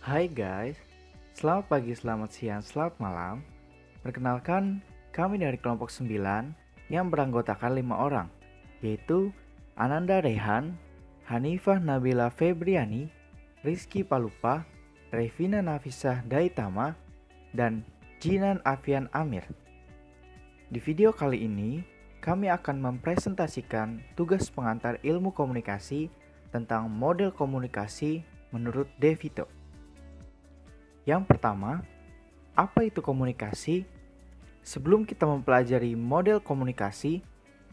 Hai guys, selamat pagi, selamat siang, selamat malam. Perkenalkan, kami dari kelompok 9 yang beranggotakan 5 orang, yaitu Ananda Rehan, Hanifah Nabila Febriani, Rizky Palupa, Revina Nafisah Daitama, dan Jinan Afian Amir. Di video kali ini, kami akan mempresentasikan tugas pengantar ilmu komunikasi tentang model komunikasi menurut De Vito. Yang pertama, apa itu komunikasi? Sebelum kita mempelajari model komunikasi,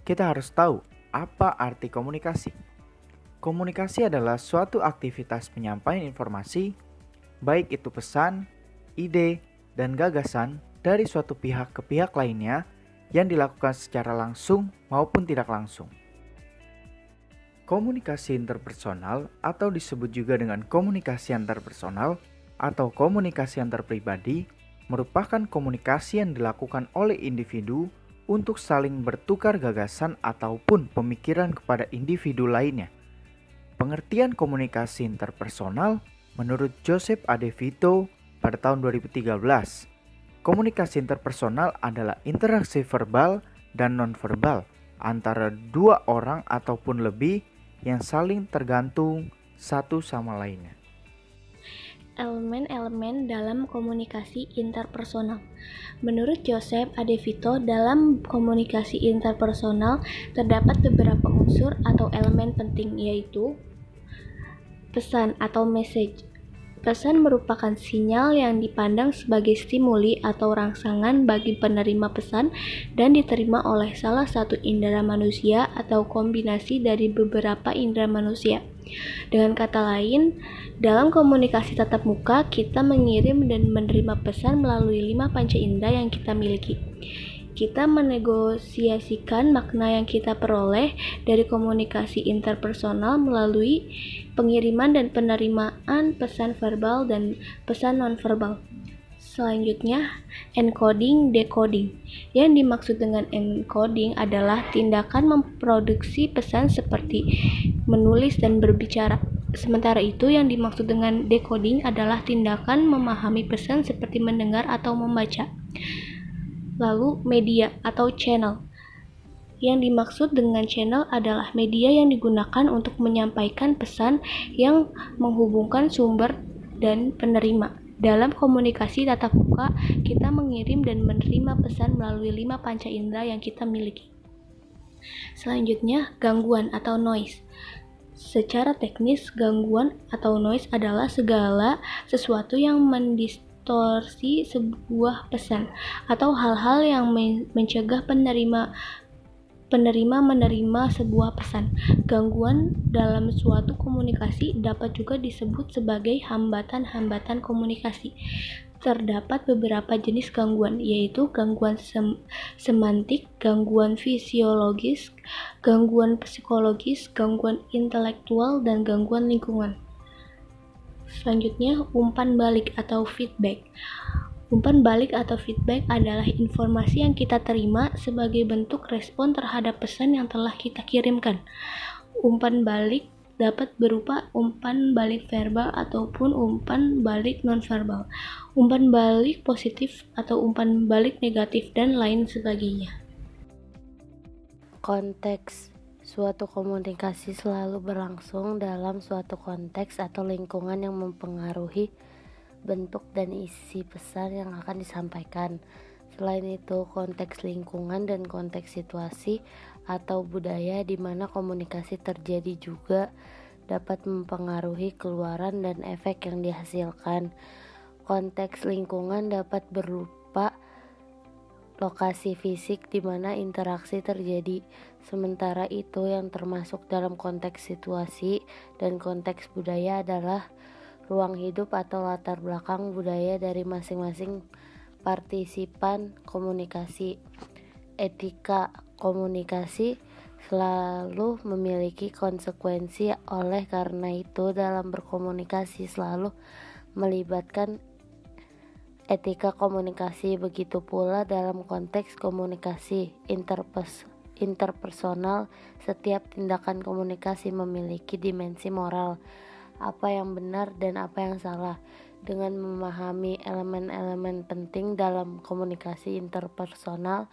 kita harus tahu apa arti komunikasi. Komunikasi adalah suatu aktivitas penyampaian informasi, baik itu pesan, ide, dan gagasan dari suatu pihak ke pihak lainnya yang dilakukan secara langsung maupun tidak langsung. Komunikasi interpersonal atau disebut juga dengan komunikasi antarpersonal atau komunikasi antar pribadi merupakan komunikasi yang dilakukan oleh individu untuk saling bertukar gagasan ataupun pemikiran kepada individu lainnya. Pengertian komunikasi interpersonal menurut Joseph A. De Vito pada tahun 2013. Komunikasi interpersonal adalah interaksi verbal dan nonverbal antara dua orang ataupun lebih yang saling tergantung satu sama lainnya. Elemen-elemen dalam komunikasi interpersonal. Menurut Joseph A. De Vito, dalam komunikasi interpersonal terdapat beberapa unsur atau elemen penting, yaitu pesan atau message. Pesan merupakan sinyal yang dipandang sebagai stimuli atau rangsangan bagi penerima pesan dan diterima oleh salah satu indera manusia atau kombinasi dari beberapa indera manusia. Dengan kata lain, dalam komunikasi tatap muka, kita mengirim dan menerima pesan melalui 5 panca indera yang kita miliki. Kita menegosiasikan makna yang kita peroleh dari komunikasi interpersonal melalui pengiriman dan penerimaan pesan verbal dan pesan nonverbal. Selanjutnya, encoding, decoding. Yang dimaksud dengan encoding adalah tindakan memproduksi pesan seperti menulis dan berbicara. Sementara itu, yang dimaksud dengan decoding adalah tindakan memahami pesan seperti mendengar atau membaca. Lalu, media atau channel. Yang dimaksud dengan channel adalah media yang digunakan untuk menyampaikan pesan yang menghubungkan sumber dan penerima. Dalam komunikasi tatap muka, kita mengirim dan menerima pesan melalui 5 panca indera yang kita miliki. Selanjutnya, gangguan atau noise. Secara teknis, gangguan atau noise adalah segala sesuatu yang mendistorsi sebuah pesan atau hal-hal yang mencegah penerima menerima sebuah pesan. Gangguan dalam suatu komunikasi dapat juga disebut sebagai hambatan-hambatan komunikasi. Terdapat beberapa jenis gangguan, yaitu gangguan semantik, gangguan fisiologis, gangguan psikologis, gangguan intelektual, dan gangguan lingkungan. Selanjutnya, umpan balik atau feedback. Umpan balik atau feedback adalah informasi yang kita terima sebagai bentuk respon terhadap pesan yang telah kita kirimkan. Umpan balik dapat berupa umpan balik verbal ataupun umpan balik nonverbal, umpan balik positif atau umpan balik negatif, dan lain sebagainya. Konteks suatu komunikasi selalu berlangsung dalam suatu konteks atau lingkungan yang mempengaruhi bentuk dan isi pesan yang akan disampaikan. Selain itu, konteks lingkungan dan konteks situasi atau budaya di mana komunikasi terjadi juga dapat mempengaruhi keluaran dan efek yang dihasilkan. Konteks lingkungan dapat berupa lokasi fisik di mana interaksi terjadi. Sementara itu, yang termasuk dalam konteks situasi dan konteks budaya adalah ruang hidup atau latar belakang budaya dari masing-masing partisipan komunikasi. Etika komunikasi selalu memiliki konsekuensi, oleh karena itu dalam berkomunikasi selalu melibatkan etika komunikasi. Begitu pula dalam konteks komunikasi interpersonal, setiap tindakan komunikasi memiliki dimensi moral, apa yang benar dan apa yang salah. Dengan memahami elemen-elemen penting dalam komunikasi interpersonal,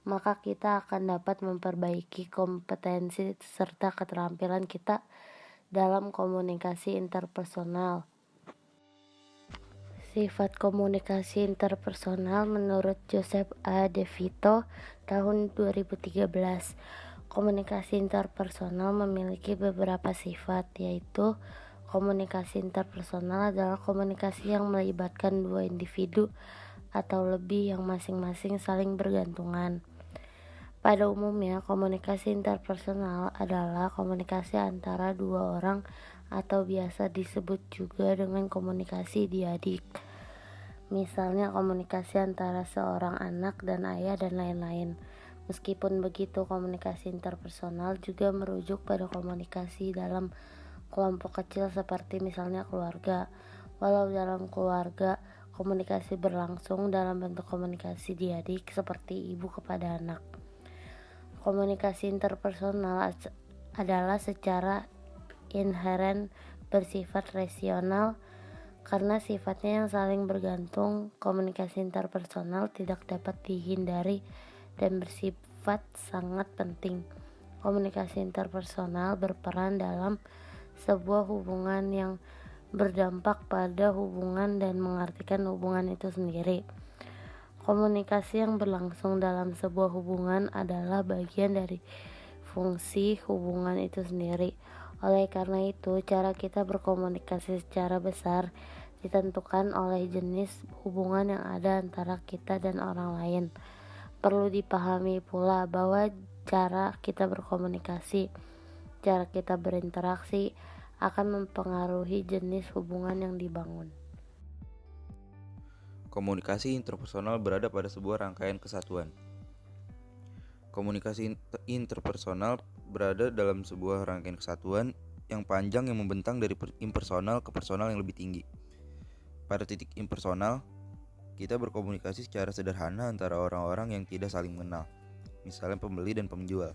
maka kita akan dapat memperbaiki kompetensi serta keterampilan kita dalam komunikasi interpersonal. Sifat komunikasi interpersonal menurut Joseph A. De Vito tahun 2013. Komunikasi interpersonal memiliki beberapa sifat, yaitu komunikasi interpersonal adalah komunikasi yang melibatkan dua individu atau lebih yang masing-masing saling bergantungan. Pada umumnya, komunikasi interpersonal adalah komunikasi antara dua orang atau biasa disebut juga dengan komunikasi diadik. Misalnya komunikasi antara seorang anak dan ayah dan lain-lain. Meskipun begitu, komunikasi interpersonal juga merujuk pada komunikasi dalam kelompok kecil seperti misalnya keluarga. Walau dalam keluarga, komunikasi berlangsung dalam bentuk komunikasi diadik seperti ibu kepada anak. Komunikasi interpersonal adalah secara inheren bersifat rasional karena sifatnya yang saling bergantung. Komunikasi interpersonal tidak dapat dihindari dan bersifat sangat penting. Komunikasi interpersonal berperan dalam sebuah hubungan yang berdampak pada hubungan dan mengartikan hubungan itu sendiri. Komunikasi yang berlangsung dalam sebuah hubungan adalah bagian dari fungsi hubungan itu sendiri. Oleh karena itu, cara kita berkomunikasi secara besar ditentukan oleh jenis hubungan yang ada antara kita dan orang lain. Perlu dipahami pula bahwa cara kita berkomunikasi, cara kita berinteraksi akan mempengaruhi jenis hubungan yang dibangun. Komunikasi interpersonal berada pada sebuah rangkaian kesatuan. Komunikasi interpersonal berada dalam sebuah rangkaian kesatuan yang panjang yang membentang dari impersonal ke personal yang lebih tinggi. Pada titik impersonal, kita berkomunikasi secara sederhana antara orang-orang yang tidak saling mengenal, misalnya pembeli dan penjual.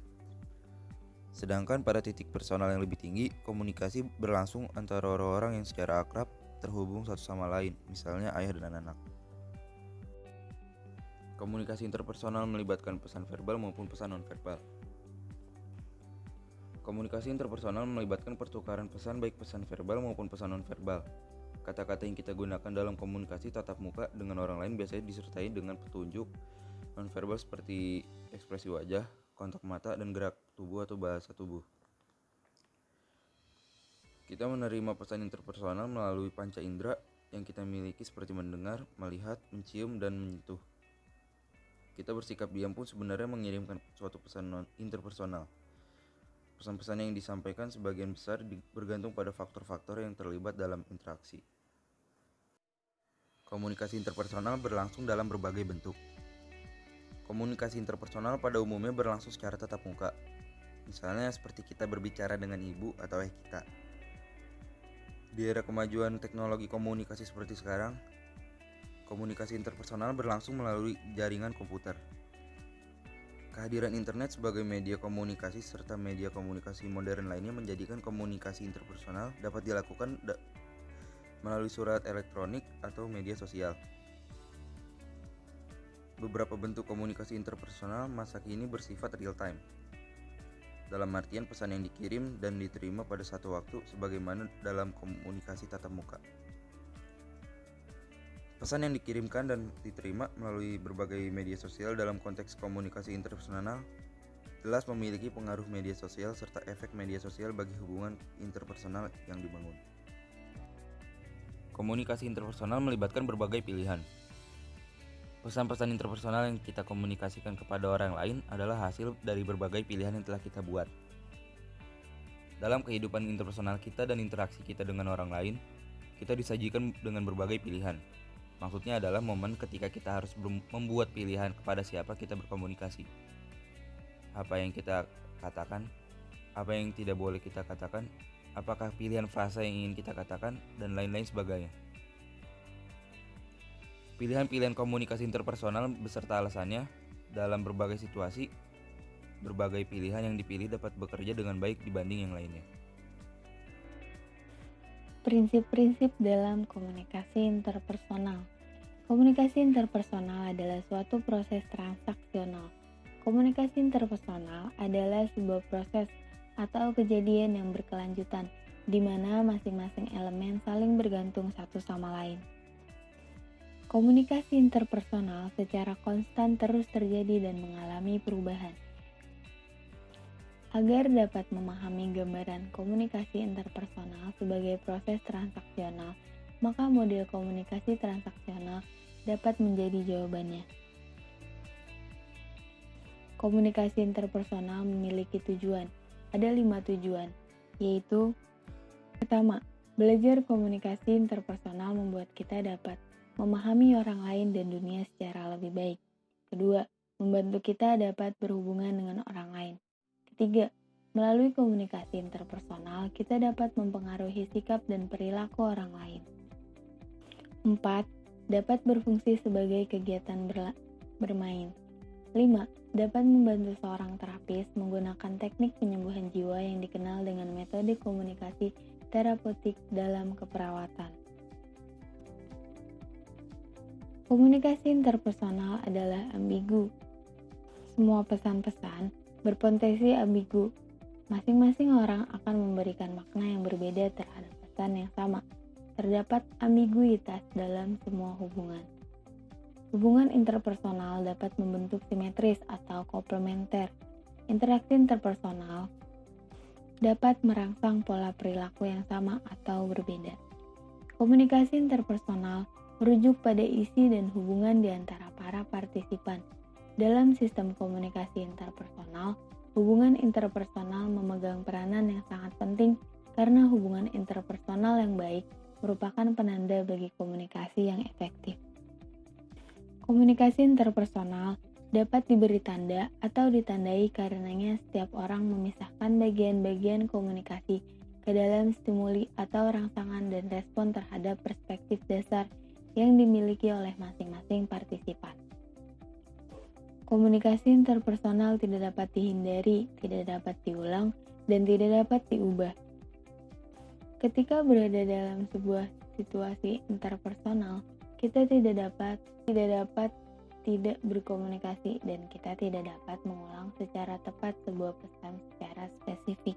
Sedangkan pada titik personal yang lebih tinggi, komunikasi berlangsung antara orang-orang yang secara akrab terhubung satu sama lain, misalnya ayah dan anak. Komunikasi interpersonal melibatkan pesan verbal maupun pesan nonverbal. Komunikasi interpersonal melibatkan pertukaran pesan baik pesan verbal maupun pesan nonverbal. Kata-kata yang kita gunakan dalam komunikasi tatap muka dengan orang lain biasanya disertai dengan petunjuk nonverbal seperti ekspresi wajah, kontak mata, dan gerak tubuh atau bahasa tubuh. Kita menerima pesan interpersonal melalui panca indera yang kita miliki seperti mendengar, melihat, mencium, dan menyentuh. Kita bersikap diam pun sebenarnya mengirimkan suatu pesan interpersonal. Pesan-pesan yang disampaikan sebagian besar bergantung pada faktor-faktor yang terlibat dalam interaksi. Komunikasi interpersonal berlangsung dalam berbagai bentuk. Komunikasi interpersonal pada umumnya berlangsung secara tatap muka. Misalnya seperti kita berbicara dengan ibu atau ayah kita. Di era kemajuan teknologi komunikasi seperti sekarang, komunikasi interpersonal berlangsung melalui jaringan komputer. Kehadiran internet sebagai media komunikasi serta media komunikasi modern lainnya menjadikan komunikasi interpersonal dapat dilakukan melalui surat elektronik atau media sosial. Beberapa bentuk komunikasi interpersonal masa kini bersifat real time. Dalam artian pesan yang dikirim dan diterima pada satu waktu sebagaimana dalam komunikasi tatap muka. Pesan yang dikirimkan dan diterima melalui berbagai media sosial dalam konteks komunikasi interpersonal jelas memiliki pengaruh media sosial serta efek media sosial bagi hubungan interpersonal yang dibangun. Komunikasi interpersonal melibatkan berbagai pilihan. Pesan-pesan interpersonal yang kita komunikasikan kepada orang lain adalah hasil dari berbagai pilihan yang telah kita buat. Dalam kehidupan interpersonal kita dan interaksi kita dengan orang lain, kita disajikan dengan berbagai pilihan. Maksudnya adalah momen ketika kita harus membuat pilihan kepada siapa kita berkomunikasi. Apa yang kita katakan, apa yang tidak boleh kita katakan, apakah pilihan frasa yang ingin kita katakan, dan lain-lain sebagainya. Pilihan-pilihan komunikasi interpersonal beserta alasannya dalam berbagai situasi, berbagai pilihan yang dipilih dapat bekerja dengan baik dibanding yang lainnya. Prinsip-prinsip dalam komunikasi interpersonal. Komunikasi interpersonal adalah suatu proses transaksional. Komunikasi interpersonal adalah sebuah proses atau kejadian yang berkelanjutan, di mana masing-masing elemen saling bergantung satu sama lain. Komunikasi interpersonal secara konstan terus terjadi dan mengalami perubahan. Agar dapat memahami gambaran komunikasi interpersonal sebagai proses transaksional, maka model komunikasi transaksional dapat menjadi jawabannya. Komunikasi interpersonal memiliki tujuan. Ada 5 tujuan, yaitu: pertama, belajar komunikasi interpersonal membuat kita dapat memahami orang lain dan dunia secara lebih baik. Kedua, membantu kita dapat berhubungan dengan orang lain. Ketiga, melalui komunikasi interpersonal, kita dapat mempengaruhi sikap dan perilaku orang lain. 4. Dapat berfungsi sebagai kegiatan bermain. 5. Dapat membantu seorang terapis menggunakan teknik penyembuhan jiwa yang dikenal dengan metode komunikasi terapeutik dalam keperawatan. Komunikasi interpersonal adalah ambigu. Semua pesan-pesan berpotensi ambigu. Masing-masing orang akan memberikan makna yang berbeda terhadap pesan yang sama. Terdapat ambiguitas dalam semua hubungan. Hubungan interpersonal dapat membentuk simetris atau komplementer. Interaksi interpersonal dapat merangsang pola perilaku yang sama atau berbeda. Komunikasi interpersonal merujuk pada isi dan hubungan di antara para partisipan. Dalam sistem komunikasi interpersonal, hubungan interpersonal memegang peranan yang sangat penting karena hubungan interpersonal yang baik merupakan penanda bagi komunikasi yang efektif. Komunikasi interpersonal dapat diberi tanda atau ditandai karenanya setiap orang memisahkan bagian-bagian komunikasi ke dalam stimuli atau rangsangan dan respon terhadap perspektif dasar yang dimiliki oleh masing-masing partisipan. Komunikasi interpersonal tidak dapat dihindari, tidak dapat diulang, dan tidak dapat diubah. Ketika berada dalam sebuah situasi interpersonal, kita tidak dapat tidak berkomunikasi dan kita tidak dapat mengulang secara tepat sebuah pesan secara spesifik.